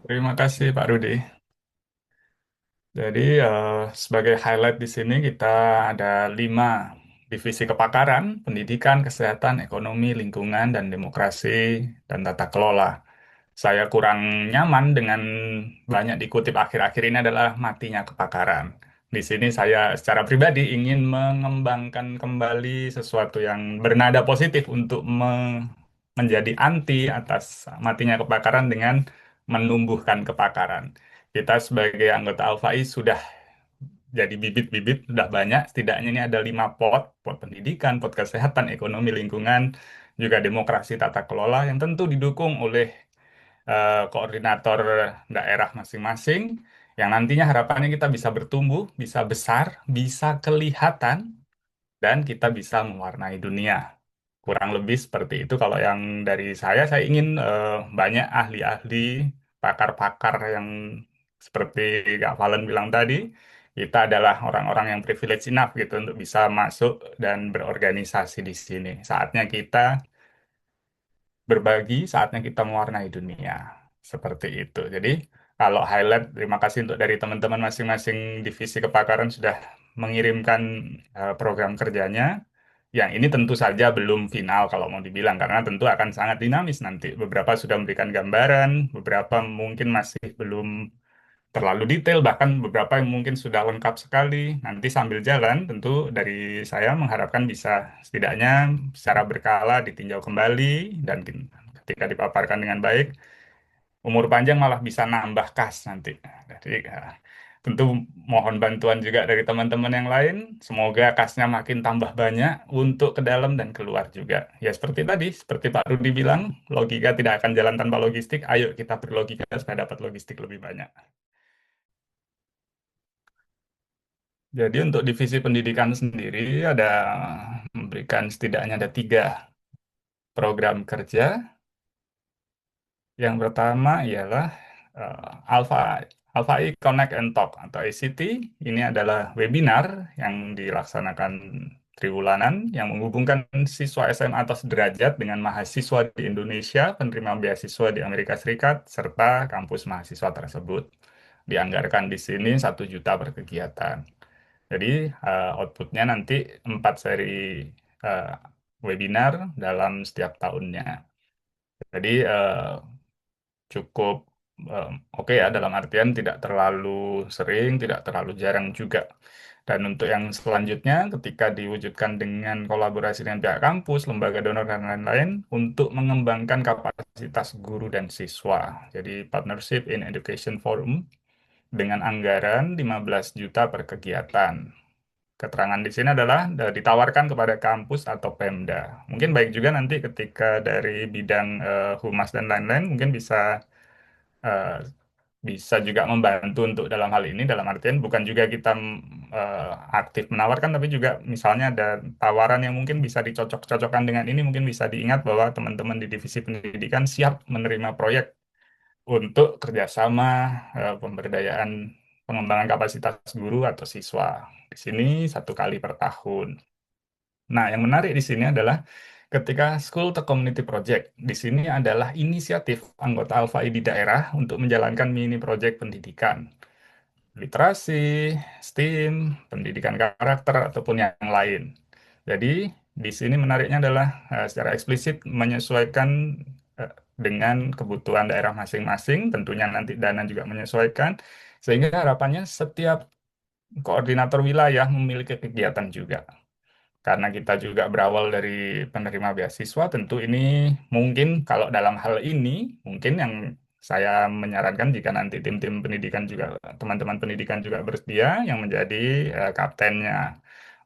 Terima kasih Pak Rudi. Jadi sebagai highlight di sini kita ada 5 divisi kepakaran: pendidikan, kesehatan, ekonomi, lingkungan, dan demokrasi dan tata kelola. Saya kurang nyaman dengan banyak dikutip akhir-akhir ini adalah matinya kepakaran. Di sini saya secara pribadi ingin mengembangkan kembali sesuatu yang bernada positif untuk menjadi anti atas matinya kepakaran dengan menumbuhkan kepakaran. Kita sebagai anggota Alfai sudah jadi bibit-bibit, sudah banyak. Setidaknya ini ada 5 pot pendidikan, pot kesehatan, ekonomi, lingkungan, juga demokrasi tata kelola yang tentu didukung oleh koordinator daerah masing-masing yang nantinya harapannya kita bisa bertumbuh, bisa besar, bisa kelihatan, dan kita bisa mewarnai dunia. Kurang lebih seperti itu. Kalau yang dari saya ingin banyak ahli-ahli, pakar-pakar yang seperti Kak Valen bilang tadi, kita adalah orang-orang yang privilege enough gitu untuk bisa masuk dan berorganisasi di sini. Saatnya kita berbagi, saatnya kita mewarnai dunia. Seperti itu. Jadi, kalau highlight, terima kasih untuk dari teman-teman masing-masing divisi kepakaran sudah mengirimkan program kerjanya. Yang ini tentu saja belum final kalau mau dibilang, karena tentu akan sangat dinamis nanti. Beberapa sudah memberikan gambaran, beberapa mungkin masih belum terlalu detail, bahkan beberapa yang mungkin sudah lengkap sekali. Nanti sambil jalan, tentu dari saya mengharapkan bisa setidaknya secara berkala ditinjau kembali, dan ketika dipaparkan dengan baik, umur panjang malah bisa nambah kas nanti. Jadi tentu mohon bantuan juga dari teman-teman yang lain. Semoga kasnya makin tambah banyak untuk ke dalam dan keluar juga. Ya seperti tadi, seperti Pak Rudi bilang, logika tidak akan jalan tanpa logistik. Ayo kita berlogika supaya dapat logistik lebih banyak. Jadi untuk divisi pendidikan sendiri ada memberikan setidaknya ada 3 program kerja. Yang pertama ialah Alpha Alpha I Connect and Talk atau ACT. Ini adalah webinar yang dilaksanakan triwulanan yang menghubungkan siswa SMA atas derajat dengan mahasiswa di Indonesia, penerima beasiswa di Amerika Serikat, serta kampus mahasiswa tersebut. Dianggarkan di sini 1 juta per kegiatan. Jadi outputnya nanti 4 seri eh, webinar dalam setiap tahunnya. Jadi cukup oke ya, dalam artian tidak terlalu sering, tidak terlalu jarang juga. Dan untuk yang selanjutnya, ketika diwujudkan dengan kolaborasi dengan pihak kampus, lembaga donor, dan lain-lain, untuk mengembangkan kapasitas guru dan siswa. Jadi Partnership in Education Forum dengan anggaran 15 juta per kegiatan. Keterangan di sini adalah ditawarkan kepada kampus atau Pemda. Mungkin baik juga nanti ketika dari bidang humas dan lain-lain mungkin eh, bisa juga membantu untuk dalam hal ini, dalam artian bukan juga kita eh, aktif menawarkan, tapi juga misalnya ada tawaran yang mungkin bisa dicocok-cocokkan dengan ini, mungkin bisa diingat bahwa teman-teman di divisi pendidikan siap menerima proyek untuk kerjasama pemberdayaan pengembangan kapasitas guru atau siswa. Di sini 1 kali per tahun. Nah, yang menarik di sini adalah ketika School to Community Project, di sini adalah inisiatif anggota Alfa-I di daerah untuk menjalankan mini project pendidikan, literasi, STEAM, pendidikan karakter, ataupun yang lain. Jadi, di sini menariknya adalah secara eksplisit menyesuaikan dengan kebutuhan daerah masing-masing, tentunya nanti dana juga menyesuaikan, sehingga harapannya setiap koordinator wilayah memiliki kegiatan juga. Karena kita juga berawal dari penerima beasiswa, tentu ini mungkin kalau dalam hal ini, mungkin yang saya menyarankan jika nanti tim-tim pendidikan juga, teman-teman pendidikan juga bersedia yang menjadi kaptennya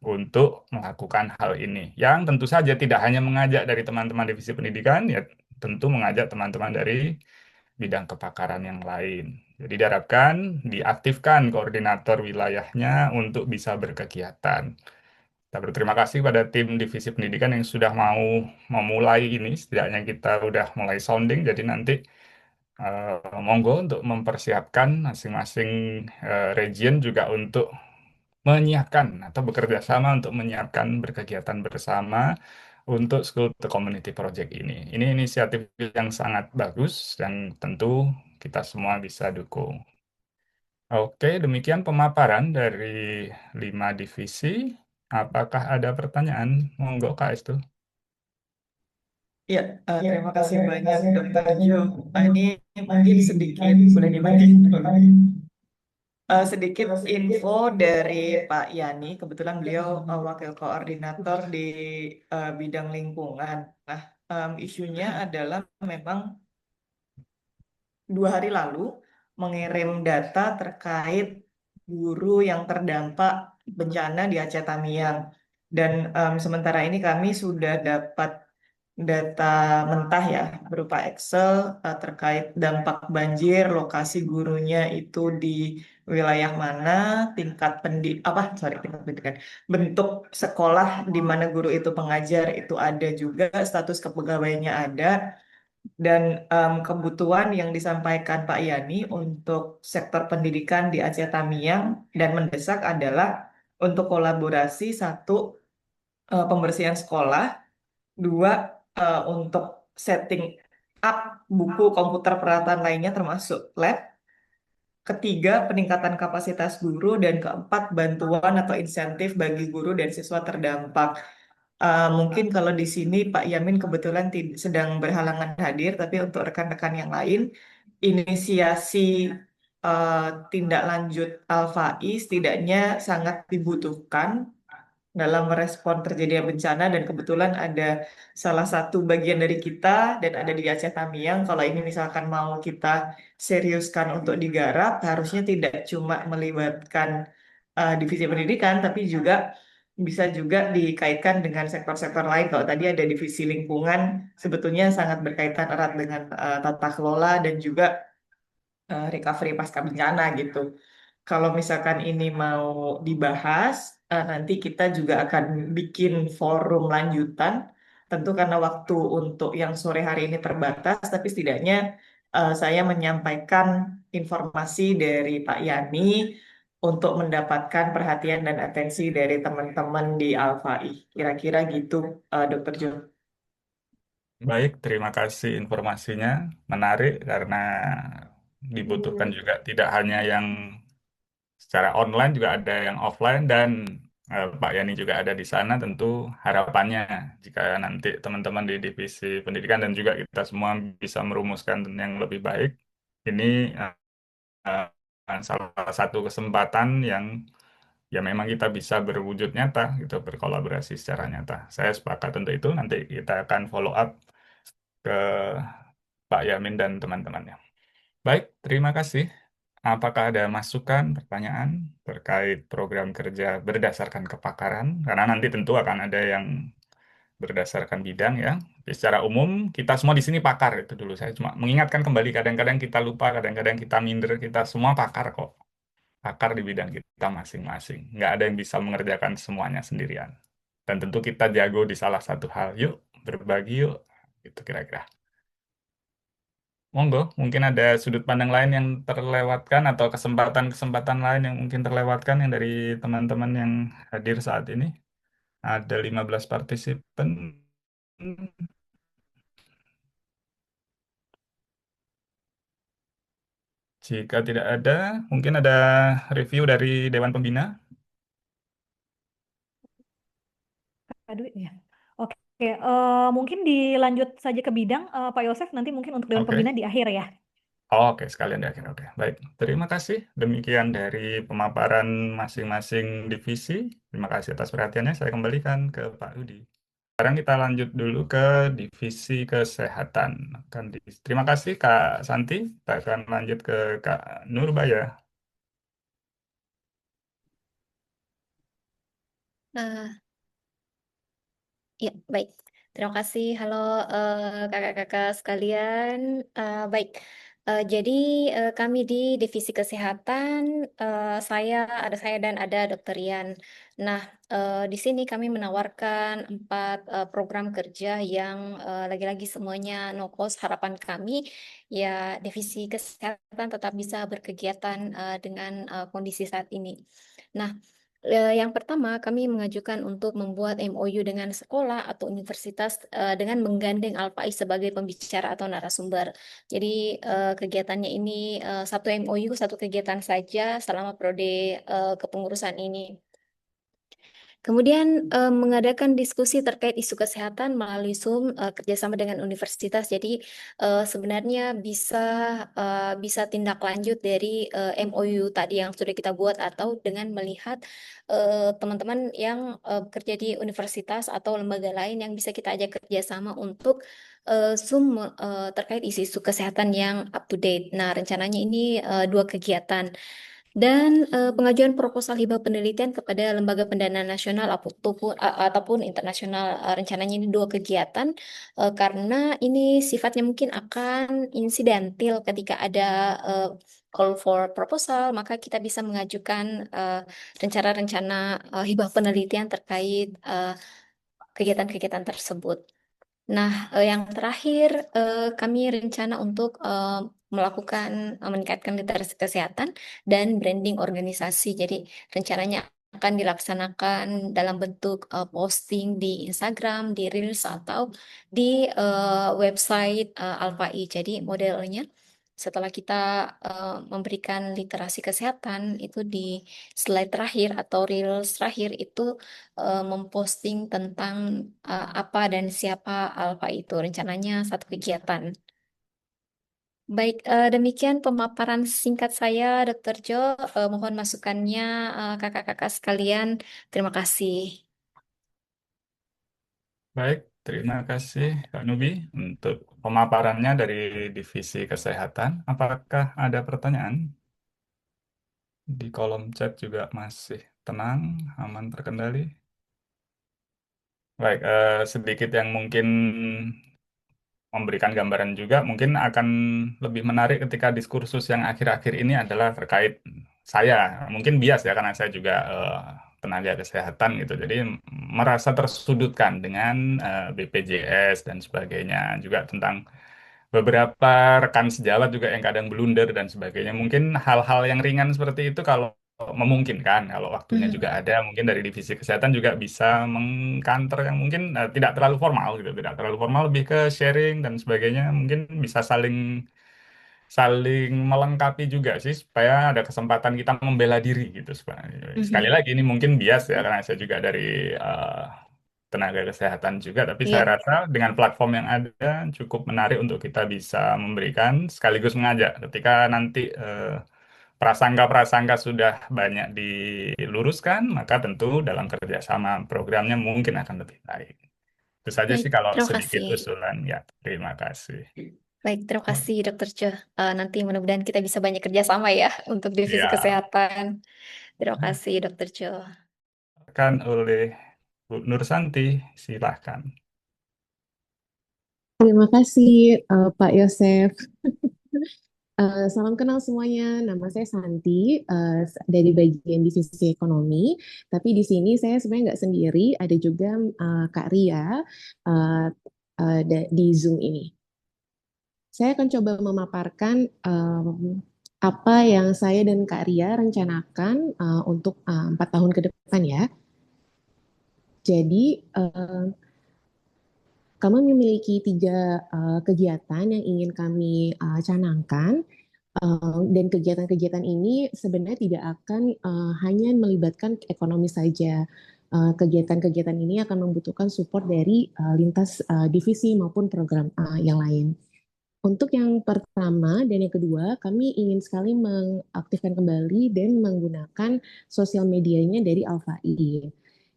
untuk melakukan hal ini. Yang tentu saja tidak hanya mengajak dari teman-teman divisi pendidikan, ya tentu mengajak teman-teman dari bidang kepakaran yang lain. Jadi diharapkan diaktifkan koordinator wilayahnya untuk bisa berkegiatan. Kita berterima kasih pada tim divisi pendidikan yang sudah mau memulai ini. Setidaknya kita udah mulai sounding, jadi nanti monggo untuk mempersiapkan masing-masing region juga untuk menyiapkan atau bekerja sama untuk menyiapkan berkegiatan bersama untuk School to Community Project ini. Ini inisiatif yang sangat bagus dan tentu kita semua bisa dukung. Oke, demikian pemaparan dari 5 divisi. Apakah ada pertanyaan? Monggo Kak Estu. Ya, terima kasih banyak Dokter Jo. Ini mungkin sedikit boleh dibantu. Sedikit info dari Pak Yani. Kebetulan beliau wakil koordinator di bidang lingkungan. Nah, isunya adalah memang 2 hari lalu mengirim data terkait guru yang terdampak bencana di Aceh Tamiang. Dan sementara ini kami sudah dapat data mentah ya berupa Excel terkait dampak banjir, lokasi gurunya itu di wilayah mana, tingkat tingkat pendidikan, bentuk sekolah di mana guru itu pengajar itu ada juga, status kepegawaiannya ada, dan kebutuhan yang disampaikan Pak Yani untuk sektor pendidikan di Aceh Tamiang dan mendesak adalah untuk kolaborasi satu, pembersihan sekolah, dua, untuk setting up buku komputer peralatan lainnya termasuk lab, ketiga peningkatan kapasitas guru, dan keempat bantuan atau insentif bagi guru dan siswa terdampak. Mungkin kalau di sini Pak Yamin kebetulan sedang berhalangan hadir, tapi untuk rekan-rekan yang lain, inisiasi eh, tindak lanjut Al-Fai setidaknya sangat dibutuhkan dalam merespon terjadinya bencana, dan kebetulan ada salah satu bagian dari kita dan ada di Aceh Tamiang. Kalau ini misalkan mau kita seriuskan untuk digarap, harusnya tidak cuma melibatkan divisi pendidikan, tapi juga bisa juga dikaitkan dengan sektor-sektor lain. Kalau tadi ada divisi lingkungan, sebetulnya sangat berkaitan erat dengan tata kelola dan juga recovery pasca bencana gitu. Kalau misalkan ini mau dibahas, nanti kita juga akan bikin forum lanjutan. Tentu karena waktu untuk yang sore hari ini terbatas, tapi setidaknya saya menyampaikan informasi dari Pak Yani untuk mendapatkan perhatian dan atensi dari teman-teman di Alfai. Kira-kira gitu, Dokter Jo. Baik, terima kasih informasinya. Menarik karena dibutuhkan juga tidak hanya yang secara online, juga ada yang offline, dan Pak Yani juga ada di sana. Tentu harapannya jika nanti teman-teman di divisi pendidikan dan juga kita semua bisa merumuskan yang lebih baik, ini salah satu kesempatan yang ya memang kita bisa berwujud nyata gitu, berkolaborasi secara nyata. Saya sepakat untuk itu. Nanti kita akan follow up ke Pak Yamin dan teman-temannya. Baik, terima kasih. Apakah ada masukan, pertanyaan terkait program kerja berdasarkan kepakaran? Karena nanti tentu akan ada yang berdasarkan bidang ya. Tapi secara umum kita semua di sini pakar itu dulu. Saya cuma mengingatkan kembali, kadang-kadang kita lupa, kadang-kadang kita minder, kita semua pakar kok. Pakar di bidang kita masing-masing. Nggak ada yang bisa mengerjakan semuanya sendirian. Dan tentu kita jago di salah satu hal. Yuk, berbagi yuk. Itu kira-kira. Monggo, mungkin ada sudut pandang lain yang terlewatkan atau kesempatan-kesempatan lain yang mungkin terlewatkan yang dari teman-teman yang hadir saat ini. Ada 15 partisipan. Jika tidak ada, mungkin ada review dari Dewan Pembina. Aduh ya. Oke, mungkin dilanjut saja ke bidang, Pak Yosef, nanti mungkin untuk Dewan Oke. Pembina di akhir ya. Oke, sekalian di akhir. Oke, baik. Terima kasih. Demikian dari pemaparan masing-masing divisi. Terima kasih atas perhatiannya. Saya kembalikan ke Pak Rudi. Sekarang kita lanjut dulu ke divisi kesehatan. Terima kasih Kak Santi. Kita akan lanjut ke Kak Nurbaya. Nah, ya, baik. Terima kasih. Halo kakak-kakak sekalian. Baik. Jadi kami di Divisi Kesehatan, saya dan ada Dokter Rian. Nah, di sini kami menawarkan 4 program kerja yang lagi-lagi semuanya no cost. Harapan kami ya Divisi Kesehatan tetap bisa berkegiatan dengan kondisi saat ini. Nah, Yang pertama, kami mengajukan untuk membuat MOU dengan sekolah atau universitas dengan menggandeng Alfai sebagai pembicara atau narasumber. Jadi kegiatannya ini satu MOU, satu kegiatan saja selama periode kepengurusan ini. Kemudian mengadakan diskusi terkait isu kesehatan melalui Zoom kerjasama dengan universitas. Jadi sebenarnya bisa tindak lanjut dari MOU tadi yang sudah kita buat atau dengan melihat teman-teman yang bekerja di universitas atau lembaga lain yang bisa kita ajak kerjasama untuk Zoom terkait isu-isu kesehatan yang up to date. Nah, rencananya ini dua kegiatan. Dan pengajuan proposal hibah penelitian kepada lembaga pendanaan nasional ataupun internasional. Rencananya ini dua kegiatan karena ini sifatnya mungkin akan insidentil ketika ada call for proposal, maka kita bisa mengajukan rencana-rencana hibah penelitian terkait kegiatan-kegiatan tersebut. Nah, yang terakhir, kami rencana untuk meningkatkan literasi kesehatan dan branding organisasi. Jadi, rencananya akan dilaksanakan dalam bentuk posting di Instagram, di Reels, atau di website Alfai. Jadi, modelnya setelah kita memberikan literasi kesehatan, itu di slide terakhir atau Reels terakhir itu memposting tentang apa dan siapa Alfa itu. Rencananya satu kegiatan. Baik, demikian pemaparan singkat saya, Dr. Jo. Mohon masukannya, kakak-kakak sekalian. Terima kasih. Baik, terima kasih Kak Nubi untuk pemaparannya dari Divisi Kesehatan. Apakah ada pertanyaan? Di kolom chat juga masih tenang, aman, terkendali. Baik, sedikit yang mungkin memberikan gambaran juga, mungkin akan lebih menarik ketika diskursus yang akhir-akhir ini adalah terkait saya. Mungkin bias ya, karena saya juga tenaga kesehatan gitu. Jadi merasa tersudutkan dengan BPJS dan sebagainya. Juga tentang beberapa rekan sejawat juga yang kadang blunder dan sebagainya. Mungkin hal-hal yang ringan seperti itu kalau memungkinkan, kalau waktunya juga ada, mungkin dari divisi kesehatan juga bisa mengkanter yang mungkin tidak terlalu formal gitu, tidak terlalu formal, lebih ke sharing dan sebagainya. Mungkin bisa saling saling melengkapi juga sih supaya ada kesempatan kita membela diri gitu. Sekali lagi ini mungkin bias ya karena saya juga dari eh, tenaga kesehatan juga, tapi saya Iya, rasa dengan platform yang ada cukup menarik untuk kita bisa memberikan sekaligus mengajak ketika nanti prasangka-prasangka sudah banyak diluruskan, maka tentu dalam kerjasama programnya mungkin akan lebih baik. Itu saja baik. sih kalau Terima sedikit kasih. usulan ya. Terima kasih. Baik, terima kasih Dr. Jo. Nanti mudah-mudahan kita bisa banyak kerjasama ya untuk divisi Ya, kesehatan. Terima kasih Dr. Jo. kan oleh Bu Nur Santi, silahkan. Terima kasih Pak Yosef. Salam kenal semuanya. Nama saya Santi dari bagian divisi ekonomi. Tapi di sini saya sebenarnya nggak sendiri. Ada juga Kak Ria uh, di Zoom ini. Saya akan coba memaparkan apa yang saya dan Kak Ria rencanakan untuk 4 tahun ke depan ya. Jadi kami memiliki 3 kegiatan yang ingin kami canangkan. Dan kegiatan-kegiatan ini sebenarnya tidak akan hanya melibatkan ekonomi saja. Kegiatan-kegiatan ini akan membutuhkan support dari lintas divisi maupun program yang lain. Untuk yang pertama dan yang kedua, kami ingin sekali mengaktifkan kembali dan menggunakan sosial medianya dari Alfai.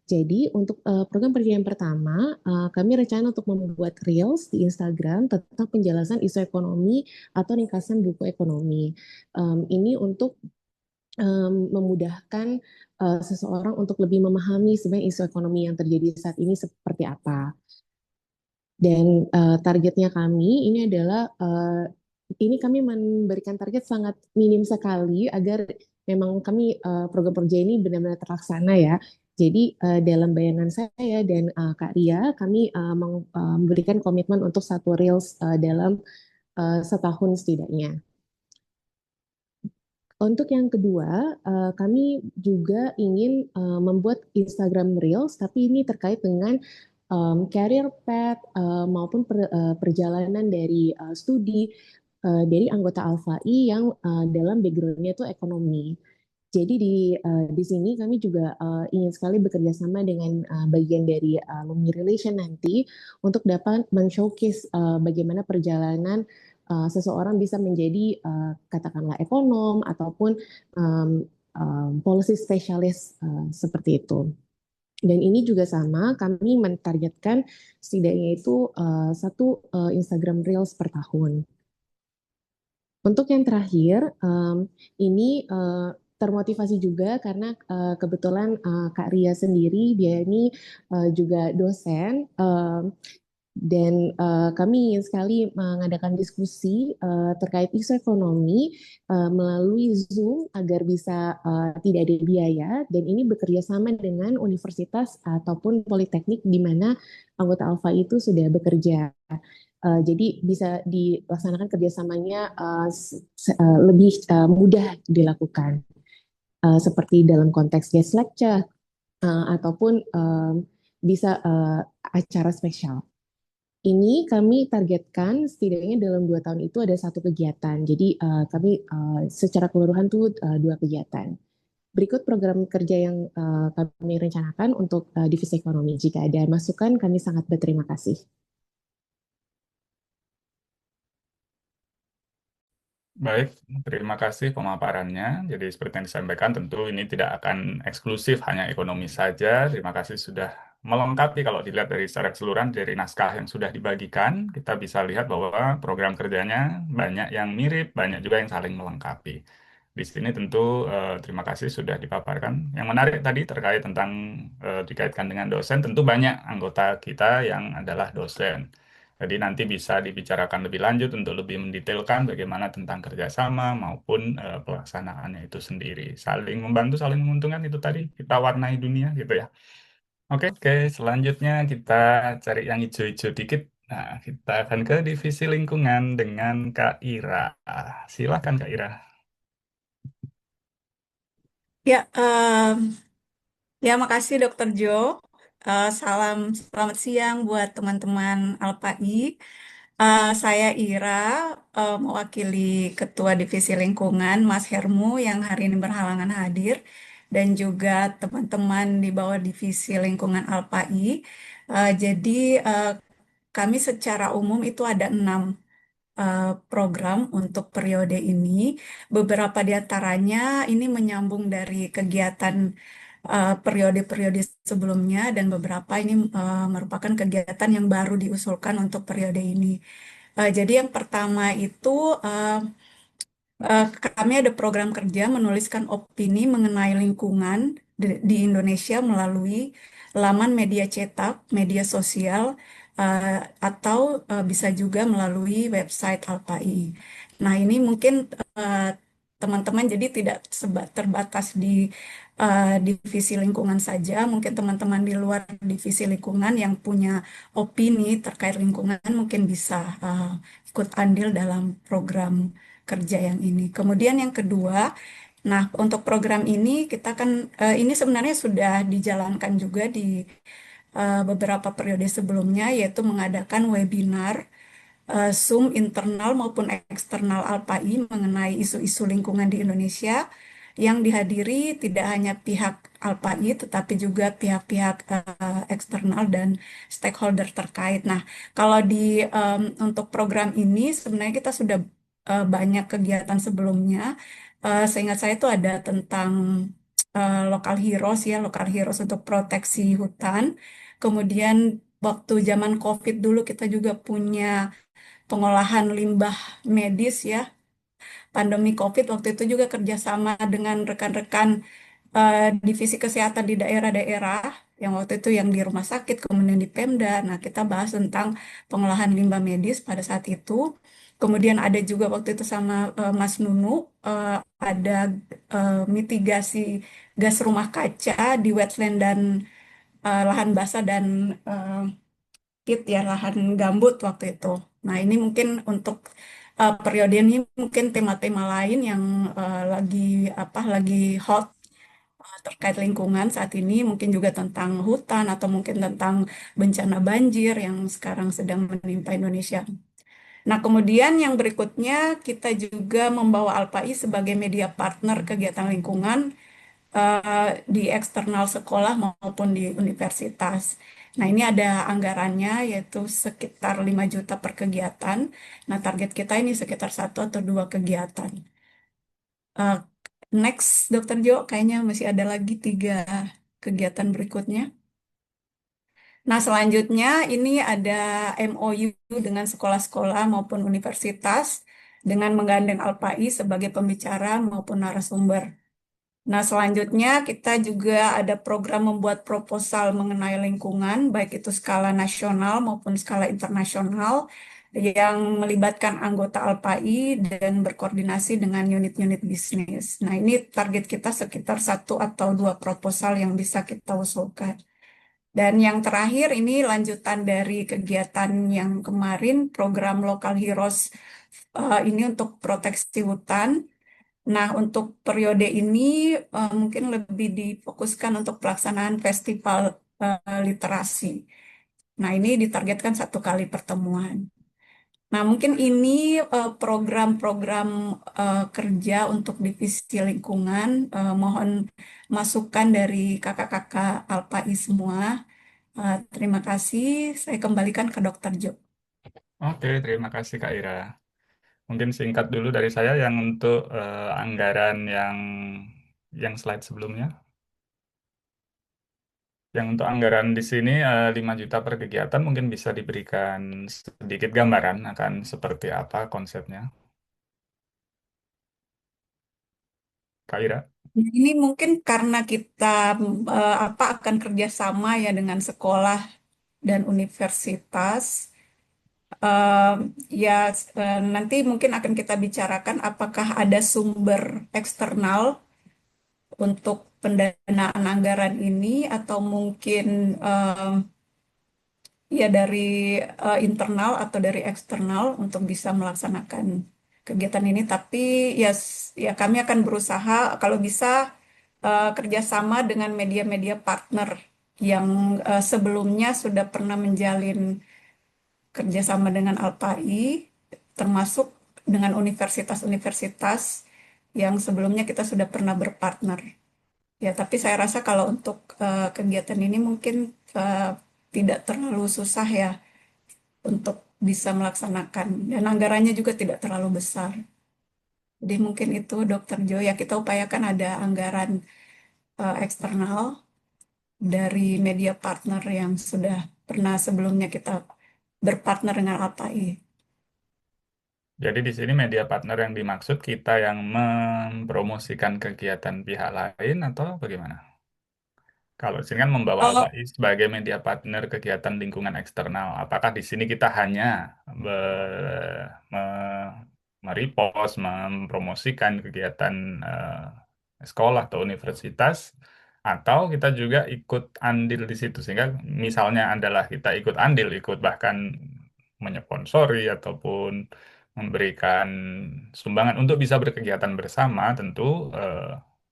Jadi untuk program kerja yang pertama, kami rencana untuk membuat Reels di Instagram tentang penjelasan isu ekonomi atau ringkasan buku ekonomi. Ini untuk memudahkan seseorang untuk lebih memahami sebenarnya isu ekonomi yang terjadi saat ini seperti apa. Dan targetnya kami ini adalah ini kami memberikan target sangat minim sekali agar memang kami program kerja ini benar-benar terlaksana ya. Jadi dalam bayangan saya dan Kak Ria, kami memberikan komitmen untuk satu reels dalam setahun setidaknya. Untuk yang kedua, kami juga ingin membuat Instagram Reels, tapi ini terkait dengan career path maupun perjalanan dari studi dari anggota Alfai yang dalam background-nya itu ekonomi. Jadi di sini kami juga ingin sekali bekerja sama dengan bagian dari alumni relation nanti untuk dapat men-showcase bagaimana perjalanan seseorang bisa menjadi katakanlah ekonom ataupun um, policy specialist seperti itu. Dan ini juga sama, kami mentargetkan setidaknya itu satu Instagram Reels per tahun. Untuk yang terakhir, ini termotivasi juga karena kebetulan Kak Ria sendiri, dia ini juga dosen, dan kami ingin sekali mengadakan diskusi terkait isu ekonomi melalui Zoom agar bisa tidak ada biaya, dan ini bekerja sama dengan universitas ataupun politeknik di mana anggota Alfa itu sudah bekerja. Jadi bisa dilaksanakan kerjasamanya lebih mudah dilakukan, seperti dalam konteks guest lecture ataupun bisa acara spesial. Ini kami targetkan setidaknya dalam 2 tahun itu ada satu kegiatan. Jadi kami secara keseluruhan tuh 2 kegiatan. Berikut program kerja yang kami rencanakan untuk divisi ekonomi. Jika ada masukan, kami sangat berterima kasih. Baik, terima kasih pemaparannya. Jadi seperti yang disampaikan, tentu ini tidak akan eksklusif hanya ekonomi saja. Terima kasih sudah melengkapi. Kalau dilihat dari secara keseluruhan dari naskah yang sudah dibagikan, kita bisa lihat bahwa program kerjanya banyak yang mirip, banyak juga yang saling melengkapi. Di sini tentu terima kasih sudah dipaparkan. Yang menarik tadi terkait tentang dikaitkan dengan dosen, tentu banyak anggota kita yang adalah dosen. Jadi nanti bisa dibicarakan lebih lanjut untuk lebih mendetailkan bagaimana tentang kerjasama maupun pelaksanaannya itu sendiri. Saling membantu, saling menguntungkan itu tadi kita warnai dunia gitu ya. Oke, oke. Selanjutnya kita cari yang hijau-hijau dikit. Nah, kita akan ke divisi lingkungan dengan Kak Ira. Silakan Kak Ira. Ya, ya makasih Dokter Jo. Selamat siang buat teman-teman Alpai. Saya Ira, mewakili Ketua Divisi Lingkungan Mas Hermu yang hari ini berhalangan hadir, dan juga teman-teman di bawah Divisi Lingkungan Alpai. Jadi kami secara umum itu ada 6 program untuk periode ini. Beberapa di antaranya ini menyambung dari kegiatan periode-periode sebelumnya, dan beberapa ini merupakan kegiatan yang baru diusulkan untuk periode ini. Jadi yang pertama itu uh, kami ada program kerja menuliskan opini mengenai lingkungan di Indonesia melalui laman media cetak, media sosial, atau bisa juga melalui website Alpai. Nah, ini mungkin eh, teman-teman jadi tidak terbatas di divisi lingkungan saja. Mungkin teman-teman di luar divisi lingkungan yang punya opini terkait lingkungan mungkin bisa ikut andil dalam program kerja yang ini. Kemudian yang kedua, nah untuk program ini kita kan ini sebenarnya sudah dijalankan juga di beberapa periode sebelumnya, yaitu mengadakan webinar Zoom internal maupun eksternal Alpai mengenai isu-isu lingkungan di Indonesia, yang dihadiri tidak hanya pihak Alpai tetapi juga pihak-pihak eksternal dan stakeholder terkait. Nah, kalau untuk program ini sebenarnya kita sudah banyak kegiatan sebelumnya. Seingat saya itu ada tentang lokal heroes ya, lokal heroes untuk proteksi hutan. Kemudian waktu zaman COVID dulu kita juga punya pengolahan limbah medis ya. Pandemi COVID waktu itu juga kerjasama dengan rekan-rekan divisi kesehatan di daerah-daerah, yang waktu itu yang di rumah sakit, kemudian di Pemda. Nah, kita bahas tentang pengolahan limbah medis pada saat itu. Kemudian ada juga waktu itu sama Mas Nunu, ada mitigasi gas rumah kaca di wetland dan lahan basah dan pit ya, lahan gambut waktu itu. Nah, ini mungkin untuk periode ini mungkin tema-tema lain yang lagi hot terkait lingkungan saat ini, mungkin juga tentang hutan atau mungkin tentang bencana banjir yang sekarang sedang menimpa Indonesia. Nah, kemudian yang berikutnya kita juga membawa Alpai sebagai media partner kegiatan lingkungan di eksternal sekolah maupun di universitas. Nah, ini ada anggarannya yaitu sekitar 5 juta per kegiatan. Nah, target kita ini sekitar satu atau dua kegiatan. Eh, Next, Dokter Jo, kayaknya masih ada lagi 3 kegiatan berikutnya. Nah, selanjutnya ini ada MOU dengan sekolah-sekolah maupun universitas dengan menggandeng Alpai sebagai pembicara maupun narasumber. Nah, selanjutnya kita juga ada program membuat proposal mengenai lingkungan, baik itu skala nasional maupun skala internasional, yang melibatkan anggota Alpai dan berkoordinasi dengan unit-unit bisnis. Nah, ini target kita sekitar satu atau dua proposal yang bisa kita usulkan. Dan yang terakhir ini lanjutan dari kegiatan yang kemarin, program Local Heroes ini untuk proteksi hutan. Nah, untuk periode ini mungkin lebih difokuskan untuk pelaksanaan festival literasi. Nah, ini ditargetkan 1 kali pertemuan. Nah, mungkin ini program-program kerja untuk divisi lingkungan. Mohon masukan dari kakak-kakak Alpai semua. Terima kasih. Saya kembalikan ke Dokter Jo. Oke, terima kasih Kak Ira. Mungkin singkat dulu dari saya yang untuk anggaran yang slide sebelumnya. Yang untuk anggaran di sini 5 juta per kegiatan mungkin bisa diberikan sedikit gambaran akan seperti apa konsepnya. Kak Ira. Nah, ini mungkin karena kita akan kerjasama ya dengan sekolah dan universitas. Eh, ya nanti mungkin akan kita bicarakan apakah ada sumber eksternal untuk pendanaan anggaran ini atau mungkin ya dari internal atau dari eksternal untuk bisa melaksanakan kegiatan ini. Tapi ya ya kami akan berusaha kalau bisa kerjasama dengan media-media partner yang sebelumnya sudah pernah menjalin kerjasama dengan Alpai, termasuk dengan universitas-universitas yang sebelumnya kita sudah pernah berpartner. Ya, tapi saya rasa kalau untuk kegiatan ini mungkin eh, tidak terlalu susah ya untuk bisa melaksanakan dan anggarannya juga tidak terlalu besar. Jadi mungkin itu Dokter Jo ya kita upayakan ada anggaran eksternal dari media partner yang sudah pernah sebelumnya kita berpartner dengan APAI. Jadi di sini media partner yang dimaksud kita yang mempromosikan kegiatan pihak lain atau bagaimana? Kalau di sini kan membawa Oh, Alpai sebagai media partner kegiatan lingkungan eksternal. Apakah di sini kita hanya merepost, mempromosikan kegiatan sekolah atau universitas, atau kita juga ikut andil di situ. Sehingga misalnya adalah kita ikut andil, ikut bahkan menyponsori ataupun memberikan sumbangan untuk bisa berkegiatan bersama, tentu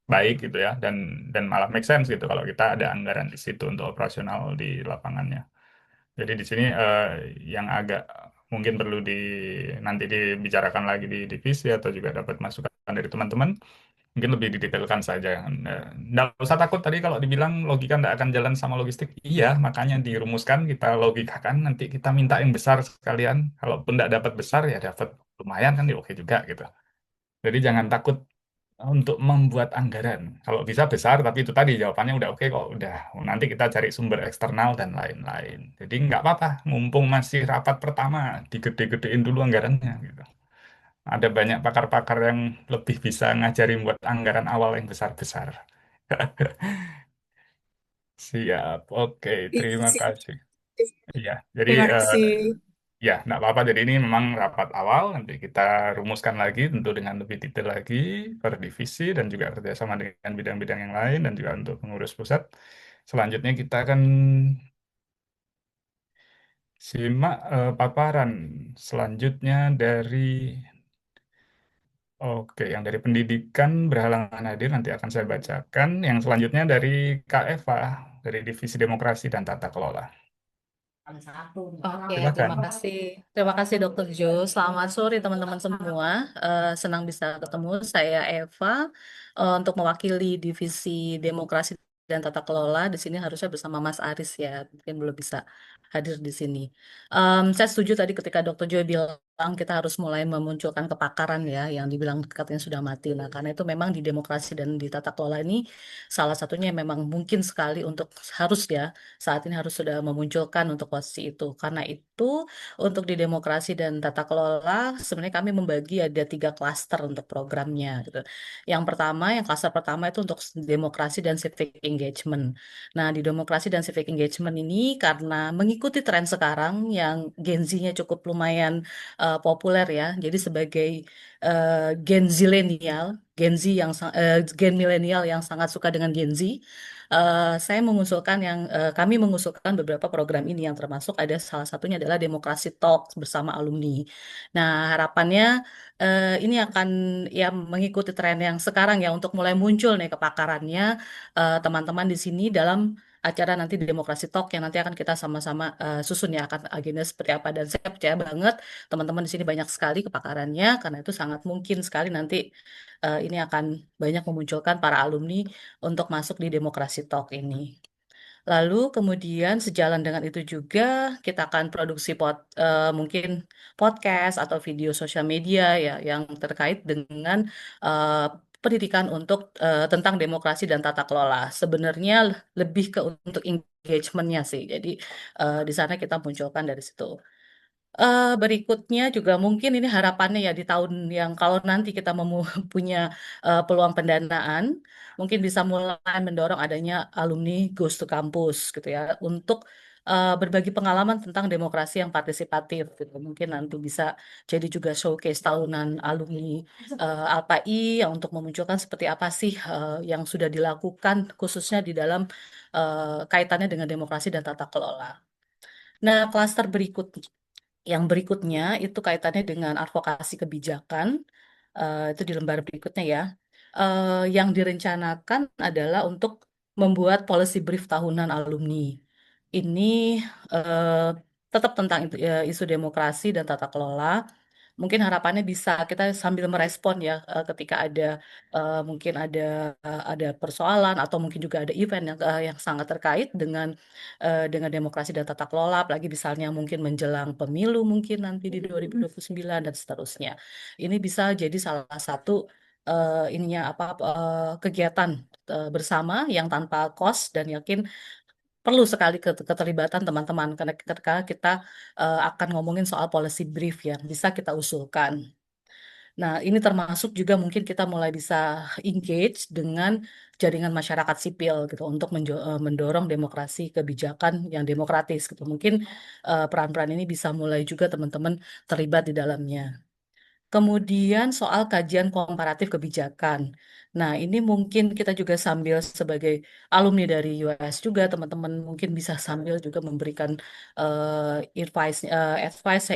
baik gitu ya, dan malah make sense gitu kalau kita ada anggaran di situ untuk operasional di lapangannya. Jadi di sini yang agak mungkin perlu nanti dibicarakan lagi di divisi atau juga dapat masukan dari teman-teman, mungkin lebih didetailkan saja. Nggak usah takut tadi kalau dibilang logika nggak akan jalan sama logistik. Iya, makanya dirumuskan, kita logikakan, nanti kita minta yang besar sekalian. Kalaupun nggak dapat besar, ya dapat lumayan kan, ya oke juga gitu. Jadi jangan takut untuk membuat anggaran. Kalau bisa besar, tapi itu tadi jawabannya udah oke kok, udah. Nanti kita cari sumber eksternal dan lain-lain. Jadi nggak apa-apa, mumpung masih rapat pertama, digede-gedein dulu anggarannya gitu. Ada banyak pakar-pakar yang lebih bisa ngajarin buat anggaran awal yang besar-besar. Siap, oke, iya terima sih. kasih. Iya, jadi Terima kasih. ya, nggak apa-apa. Jadi ini memang rapat awal, nanti kita rumuskan lagi tentu dengan lebih detail lagi per divisi dan juga kerjasama dengan bidang-bidang yang lain dan juga untuk pengurus pusat. Selanjutnya kita akan simak paparan selanjutnya dari Oke, yang dari pendidikan berhalangan hadir nanti akan saya bacakan. Yang selanjutnya dari Kak Eva, dari Divisi Demokrasi dan Tata Kelola. Oke, terima Silakan. kasih. Terima kasih Dokter Jo. Selamat sore teman-teman semua. Senang bisa ketemu. Saya Eva untuk mewakili Divisi Demokrasi dan Tata Kelola. Di sini harusnya bersama Mas Aris ya. Mungkin belum bisa hadir di sini. Saya setuju tadi ketika Dokter Jo bilang kita harus mulai memunculkan kepakaran ya, yang dibilang katanya sudah mati. Nah, karena itu memang di demokrasi dan di tata kelola ini salah satunya memang mungkin sekali untuk harus ya saat ini harus sudah memunculkan untuk posisi itu. Karena itu untuk di demokrasi dan tata kelola sebenarnya kami membagi ada 3 klaster untuk programnya gitu. Yang klaster pertama itu untuk demokrasi dan civic engagement. Nah, di demokrasi dan civic engagement ini karena mengikuti tren sekarang yang Gen Z-nya cukup lumayan populer ya. Jadi sebagai Gen Zilenial, Gen milenial yang sangat suka dengan Gen Z, kami mengusulkan beberapa program ini yang termasuk ada salah satunya adalah Demokrasi Talk bersama alumni. Nah, harapannya ini akan ya mengikuti tren yang sekarang ya untuk mulai muncul nih kepakarannya teman-teman di sini dalam acara nanti di Demokrasi Talk yang nanti akan kita sama-sama susun ya akan agenda seperti apa, dan saya percaya banget teman-teman di sini banyak sekali kepakarannya karena itu sangat mungkin sekali nanti ini akan banyak memunculkan para alumni untuk masuk di Demokrasi Talk ini. Lalu kemudian sejalan dengan itu juga kita akan produksi mungkin podcast atau video sosial media ya yang terkait dengan eh, pendidikan tentang demokrasi dan tata kelola. Sebenarnya lebih ke untuk engagementnya sih. Jadi di sana kita munculkan dari situ. Berikutnya juga mungkin ini harapannya ya di tahun yang kalau nanti kita punya peluang pendanaan, mungkin bisa mulai mendorong adanya alumni Goes to Campus gitu ya untuk berbagi pengalaman tentang demokrasi yang partisipatif gitu. Mungkin nanti bisa jadi juga showcase tahunan alumni Alpai yang untuk memunculkan seperti apa sih yang sudah dilakukan khususnya di dalam kaitannya dengan demokrasi dan tata kelola. Nah, klaster yang berikutnya itu kaitannya dengan advokasi kebijakan. Itu di lembar berikutnya ya. Yang direncanakan adalah untuk membuat policy brief tahunan alumni. Ini eh, tetap tentang isu demokrasi dan tata kelola. Mungkin harapannya bisa kita sambil merespon ya ketika mungkin ada persoalan atau mungkin juga ada event yang sangat terkait dengan demokrasi dan tata kelola, apalagi misalnya mungkin menjelang pemilu mungkin nanti di 2029 dan seterusnya. Ini bisa jadi salah satu kegiatan bersama yang tanpa cost dan yakin perlu sekali keterlibatan teman-teman karena ketika kita akan ngomongin soal policy brief yang bisa kita usulkan. Nah, ini termasuk juga mungkin kita mulai bisa engage dengan jaringan masyarakat sipil gitu untuk mendorong demokrasi kebijakan yang demokratis gitu. Mungkin peran-peran ini bisa mulai juga teman-teman terlibat di dalamnya. Kemudian soal kajian komparatif kebijakan. Nah, ini mungkin kita juga sambil sebagai alumni dari US juga teman-teman mungkin bisa sambil juga memberikan advice,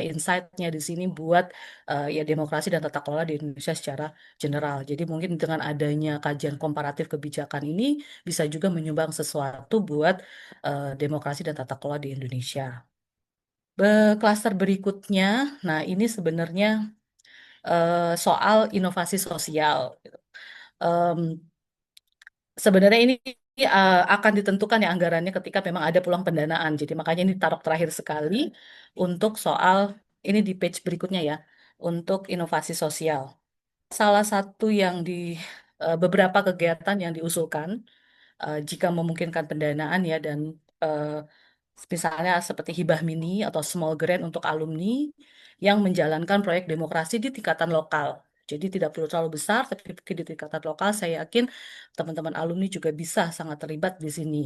insight-nya di sini buat ya demokrasi dan tata kelola di Indonesia secara general. Jadi mungkin dengan adanya kajian komparatif kebijakan ini bisa juga menyumbang sesuatu buat demokrasi dan tata kelola di Indonesia. Klaster berikutnya, nah ini sebenarnya soal inovasi sosial. Em, Sebenarnya ini akan ditentukan ya anggarannya ketika memang ada peluang pendanaan. Jadi makanya ini taruh terakhir sekali untuk soal ini di page berikutnya ya untuk inovasi sosial. Salah satu yang di beberapa kegiatan yang diusulkan jika memungkinkan pendanaan ya dan eh, misalnya seperti hibah mini atau small grant untuk alumni yang menjalankan proyek demokrasi di tingkatan lokal. Jadi tidak perlu terlalu besar, tapi di tingkatan lokal saya yakin teman-teman alumni juga bisa sangat terlibat di sini.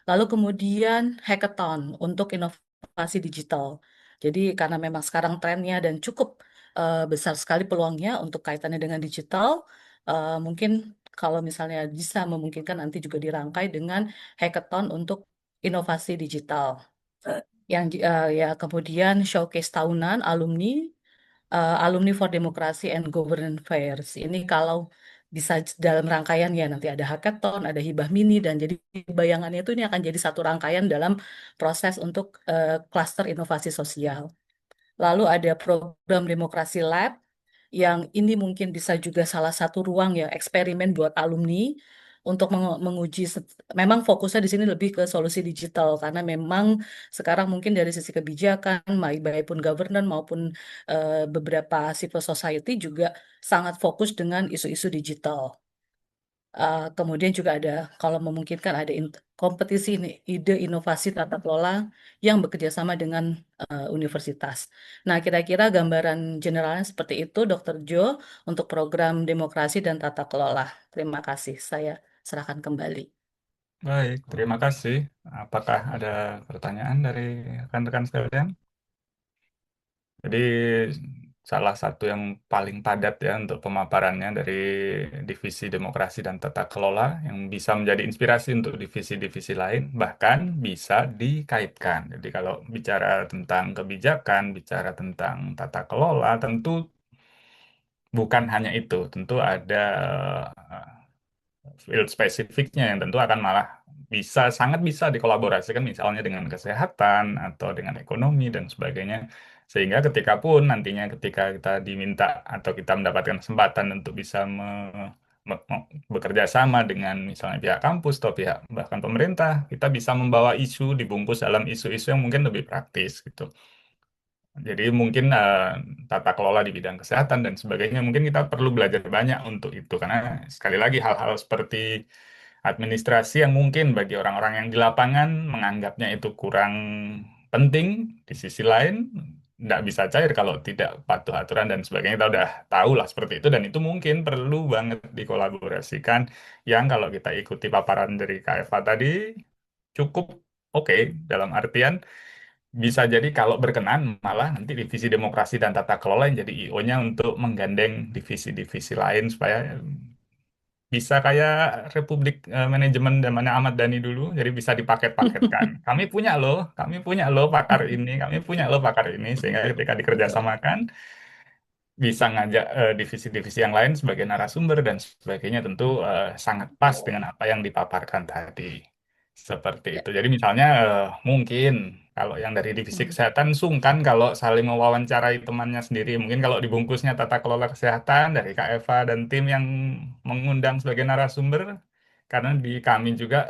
Lalu kemudian hackathon untuk inovasi digital. Jadi karena memang sekarang trennya dan cukup besar sekali peluangnya untuk kaitannya dengan digital, mungkin kalau misalnya bisa memungkinkan nanti juga dirangkai dengan hackathon untuk inovasi digital. Ya kemudian showcase tahunan alumni Alumni for Democracy and Governance Fairs. Ini kalau bisa dalam rangkaian ya nanti ada hackathon, ada hibah mini dan jadi bayangannya itu ini akan jadi satu rangkaian dalam proses untuk klaster inovasi sosial. Lalu ada program Demokrasi Lab yang ini mungkin bisa juga salah satu ruang ya eksperimen buat alumni untuk menguji. Memang fokusnya di sini lebih ke solusi digital karena memang sekarang mungkin dari sisi kebijakan, baik pun governance maupun beberapa civil society juga sangat fokus dengan isu-isu digital. Kemudian juga ada, kalau memungkinkan ada kompetisi ide inovasi tata kelola yang bekerja sama dengan universitas. Nah, kira-kira gambaran generalnya seperti itu, Dr. Jo, untuk program demokrasi dan tata kelola. Terima kasih, saya serahkan kembali. Baik, terima kasih. Apakah ada pertanyaan dari rekan-rekan sekalian? Jadi salah satu yang paling padat ya untuk pemaparannya dari divisi demokrasi dan tata kelola yang bisa menjadi inspirasi untuk divisi-divisi lain, bahkan bisa dikaitkan. Jadi kalau bicara tentang kebijakan, bicara tentang tata kelola, tentu bukan hanya itu, tentu ada field spesifiknya yang tentu akan malah sangat bisa dikolaborasikan misalnya dengan kesehatan atau dengan ekonomi dan sebagainya. Sehingga ketika pun nantinya ketika kita diminta atau kita mendapatkan kesempatan untuk bisa bekerja sama dengan misalnya pihak kampus atau pihak bahkan pemerintah, kita bisa membawa isu dibungkus dalam isu-isu yang mungkin lebih praktis gitu. Jadi mungkin tata kelola di bidang kesehatan dan sebagainya mungkin kita perlu belajar banyak untuk itu karena sekali lagi hal-hal seperti administrasi yang mungkin bagi orang-orang yang di lapangan menganggapnya itu kurang penting, di sisi lain tidak bisa cair kalau tidak patuh aturan dan sebagainya. Kita udah tahu lah seperti itu dan itu mungkin perlu banget dikolaborasikan yang kalau kita ikuti paparan dari Kak Eva tadi cukup oke dalam artian bisa jadi kalau berkenan malah nanti divisi demokrasi dan tata kelola yang jadi IO-nya untuk menggandeng divisi-divisi lain supaya bisa kayak Republik Manajemen zamannya Ahmad Dhani dulu, jadi bisa dipaket-paketkan. Kami punya loh pakar ini, kami punya loh pakar ini, sehingga ketika dikerjasamakan bisa ngajak divisi-divisi yang lain sebagai narasumber dan sebagainya tentu sangat pas dengan apa yang dipaparkan tadi. Seperti Ya. itu. Jadi misalnya mungkin kalau yang dari divisi Hmm. kesehatan sungkan kalau saling mewawancarai temannya sendiri. Mungkin kalau dibungkusnya tata kelola kesehatan dari Kak Eva dan tim yang mengundang sebagai narasumber, karena di kami juga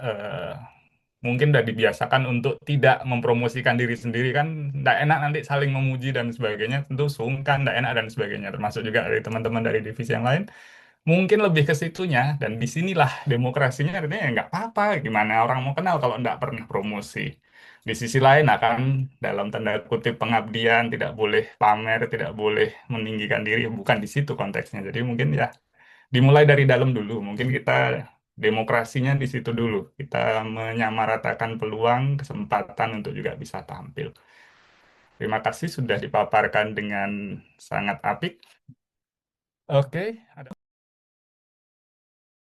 mungkin udah dibiasakan untuk tidak mempromosikan diri sendiri kan, tidak enak nanti saling memuji dan sebagainya, tentu sungkan, tidak enak dan sebagainya. Termasuk juga dari teman-teman dari divisi yang lain. Mungkin lebih ke situnya, dan disinilah demokrasinya artinya ya nggak apa-apa, gimana orang mau kenal kalau nggak pernah promosi. Di sisi lain akan dalam tanda kutip pengabdian, tidak boleh pamer, tidak boleh meninggikan diri, bukan di situ konteksnya. Jadi mungkin ya dimulai dari dalam dulu, mungkin kita demokrasinya di situ dulu, kita menyamaratakan peluang, kesempatan untuk juga bisa tampil. Terima kasih sudah dipaparkan dengan sangat apik. Oke, ada